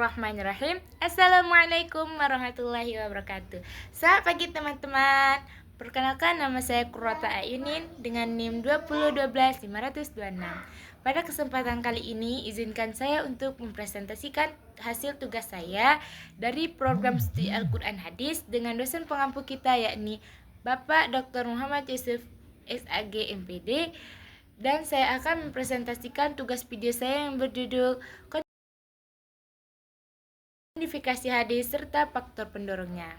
Bismillahirrahmanirrahim. Assalamualaikum warahmatullahi wabarakatuh. Selamat pagi teman-teman. Perkenalkan, nama saya Qurrata Ayunin dengan NIM 2012526. Pada kesempatan kali ini, izinkan saya untuk mempresentasikan hasil tugas saya dari program studi Al-Quran Hadis dengan dosen pengampu kita, yakni Bapak Dr. Muhammad Yusuf SAG MPD. Dan saya akan mempresentasikan tugas video saya yang berjudul kodifikasi hadis serta faktor pendorongnya.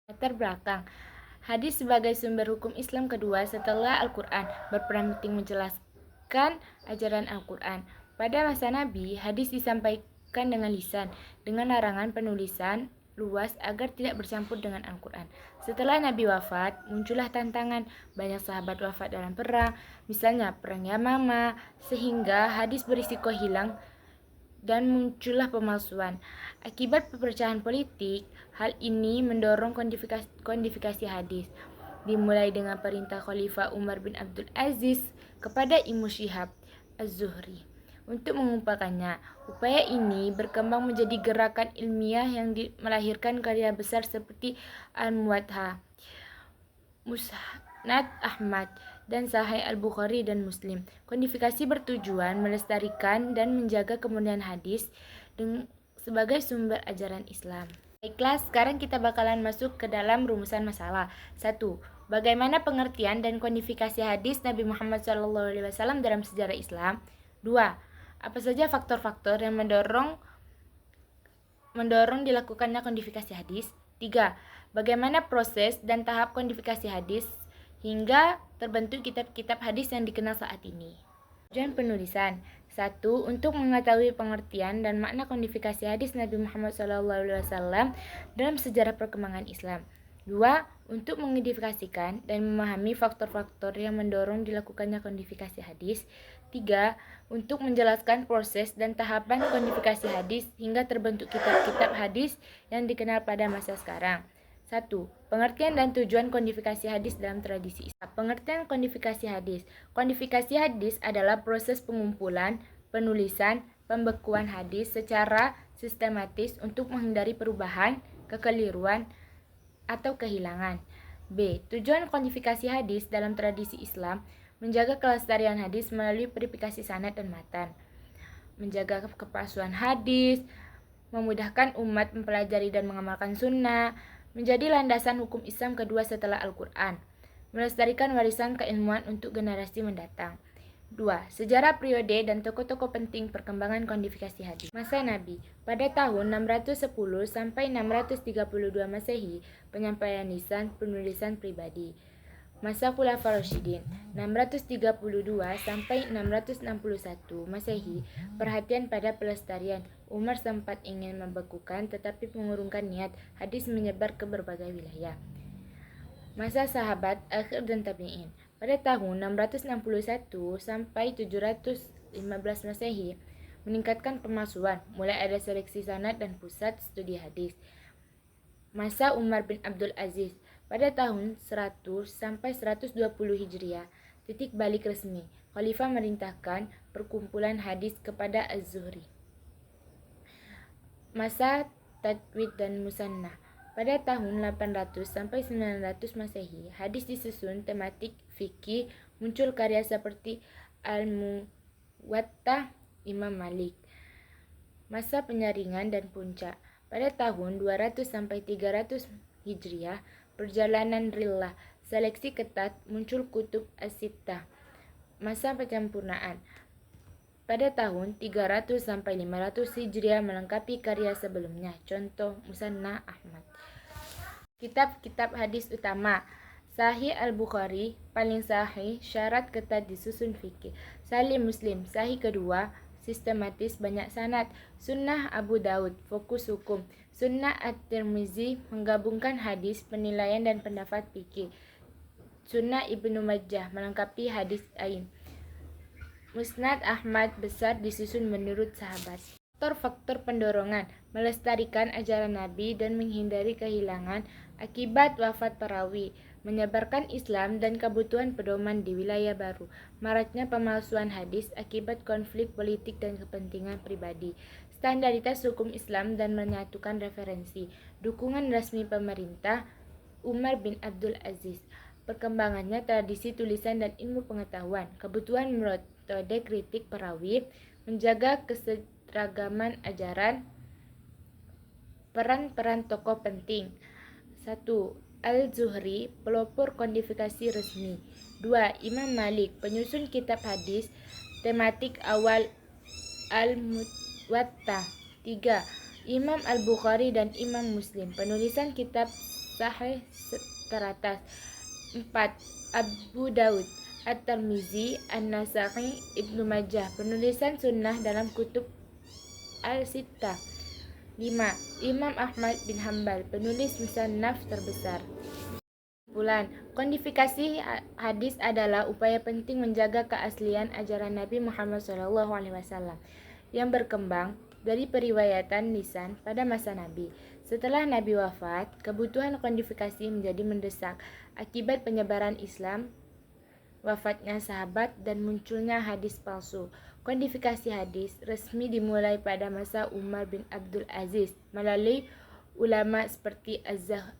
Latar belakang. Hadis sebagai sumber hukum Islam kedua setelah Al-Quran berperan penting menjelaskan ajaran Al-Quran. Pada masa Nabi, hadis disampaikan dengan lisan, dengan larangan penulisan luas agar tidak bercampur dengan Al-Quran. Setelah Nabi wafat, muncullah tantangan. Banyak sahabat wafat dalam perang, misalnya perang Yamama, sehingga hadis berisiko hilang dan muncullah pemalsuan. Akibat perpecahan politik, hal ini mendorong kodifikasi hadis. Dimulai dengan perintah Khalifah Umar bin Abdul Aziz kepada Ibnu Syihab Az-Zuhri untuk mengumpulkannya. Upaya ini berkembang menjadi gerakan ilmiah yang melahirkan karya besar seperti Al-Muwatta, Musnad Ahmad, dan Sahih Al-Bukhari dan Muslim. Kodifikasi bertujuan melestarikan dan menjaga kemudian hadis sebagai sumber ajaran Islam. Baiklah, sekarang kita bakalan masuk ke dalam rumusan masalah. 1. Bagaimana pengertian dan kodifikasi hadis Nabi Muhammad SAW dalam sejarah Islam? 2. Apa saja faktor-faktor yang mendorong dilakukannya kodifikasi hadis? 3. Bagaimana proses dan tahap kodifikasi hadis hingga terbentuk kitab-kitab hadis yang dikenal saat ini? Tujuan penulisan. 1. Untuk mengetahui pengertian dan makna kodifikasi hadis Nabi Muhammad SAW dalam sejarah perkembangan Islam. 2. Untuk mengidentifikasikan dan memahami faktor-faktor yang mendorong dilakukannya kodifikasi hadis. 3. Untuk menjelaskan proses dan tahapan kodifikasi hadis hingga terbentuk kitab-kitab hadis yang dikenal pada masa sekarang. 1. Pengertian dan tujuan kodifikasi hadis dalam tradisi Islam. Pengertian kodifikasi hadis. Kodifikasi hadis adalah proses pengumpulan, penulisan, pembekuan hadis secara sistematis untuk menghindari perubahan, kekeliruan, atau kehilangan. B. Tujuan kodifikasi hadis dalam tradisi Islam menjaga kelestarian hadis melalui verifikasi sanad dan matan, menjaga kepalsuan hadis, memudahkan umat mempelajari dan mengamalkan sunnah, menjadi landasan hukum Islam kedua setelah Al-Quran, melestarikan warisan keilmuan untuk generasi mendatang. 2. Sejarah periode dan tokoh-tokoh penting perkembangan kodifikasi hadis. Masa Nabi. Pada tahun 610 sampai 632 Masehi, penyampaian lisan penulisan pribadi. Masa Khulafaur Rasyidin 632 sampai 661 Masehi, perhatian pada pelestarian. Umar sempat ingin membekukan tetapi mengurungkan niat, hadis menyebar ke berbagai wilayah. Masa sahabat akhir dan tabi'in. Pada tahun 661 sampai 715 Masehi, meningkatkan pemalsuan, mulai ada seleksi sanad dan pusat studi hadis. Masa Umar bin Abdul Aziz. Pada tahun 100 sampai 120 Hijriah, titik balik resmi. Khalifah merintahkan perkumpulan hadis kepada Az-Zuhri. Masa Tadwid dan Musannah. Pada tahun 800 sampai 900 Masehi, hadis disusun tematik fikih, muncul karya seperti Al-Muwatta Imam Malik. Masa penyaringan dan puncak. Pada tahun 200 sampai 300 Hijriah, perjalanan rillah, seleksi ketat, muncul kutub as-sittah. Masa pencampurnaan. Pada tahun 300 sampai 500 Hijriah melengkapi karya sebelumnya. Contoh Musannad Ahmad. Kitab-kitab hadis utama. Sahih Al-Bukhari paling sahih, syarat ketat disusun fikih. Sahih Muslim, sahih kedua, sistematis banyak sanad. Sunnah Abu Daud, fokus hukum. Sunnah At-Tirmizi menggabungkan hadis, penilaian dan pendapat fikih. Sunnah Ibnu Majah melengkapi hadis ain. Musnad Ahmad besar disusun menurut sahabat. Faktor-faktor pendorongan melestarikan ajaran Nabi dan menghindari kehilangan akibat wafat perawi. menyebarkan Islam dan kebutuhan pedoman di wilayah baru, maraknya pemalsuan hadis akibat konflik politik dan kepentingan pribadi, standaritas hukum Islam dan menyatukan referensi, dukungan resmi pemerintah Umar bin Abdul Aziz, perkembangannya tradisi tulisan dan ilmu pengetahuan, kebutuhan metode kritik perawi, menjaga keseragaman ajaran, peran-peran tokoh penting. 1. Al-Zuhri, pelopor kodifikasi resmi. 2. Imam Malik, penyusun kitab hadis, tematik awal Al-Muwatta. 3. Imam Al-Bukhari dan Imam Muslim, penulisan kitab Sahih teratas. 4. Abu Daud, At-Tirmizi, An-Nasa'i, Ibnu Majah, penulisan sunnah dalam kutub Al-Sittah. 5. Imam Ahmad bin Hanbal, penulis musannaf terbesar. Kesimpulan, kodifikasi hadis adalah upaya penting menjaga keaslian ajaran Nabi Muhammad SAW yang berkembang dari periwayatan lisan pada masa Nabi. Setelah Nabi wafat, kebutuhan kodifikasi menjadi mendesak akibat penyebaran Islam, wafatnya sahabat, dan munculnya hadis palsu. Kodifikasi hadis resmi dimulai pada masa Umar bin Abdul Aziz melalui ulama seperti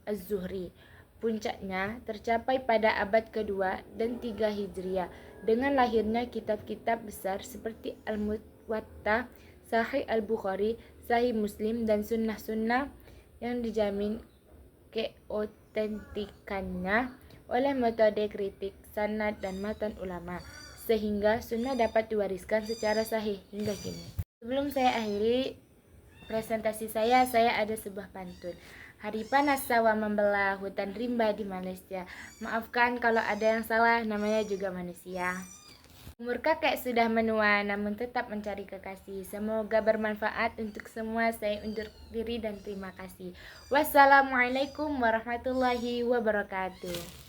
Az-Zuhri. Puncaknya tercapai pada abad kedua dan 3 Hijriah dengan lahirnya kitab-kitab besar seperti Al-Muwatta, Sahih Al-Bukhari, Sahih Muslim, dan sunnah-sunnah yang dijamin keotentikannya oleh metode kritik, sanad, dan matan ulama, sehingga sunnah dapat diwariskan secara sahih hingga kini. Sebelum saya akhiri presentasi saya ada sebuah pantun. Hari panas sawah membelah hutan rimba di Malaysia. Maafkan kalau ada yang salah, namanya juga manusia. Umur kakek sudah menua, namun tetap mencari kekasih. Semoga bermanfaat untuk semua. Saya undur diri dan terima kasih. Wassalamualaikum warahmatullahi wabarakatuh.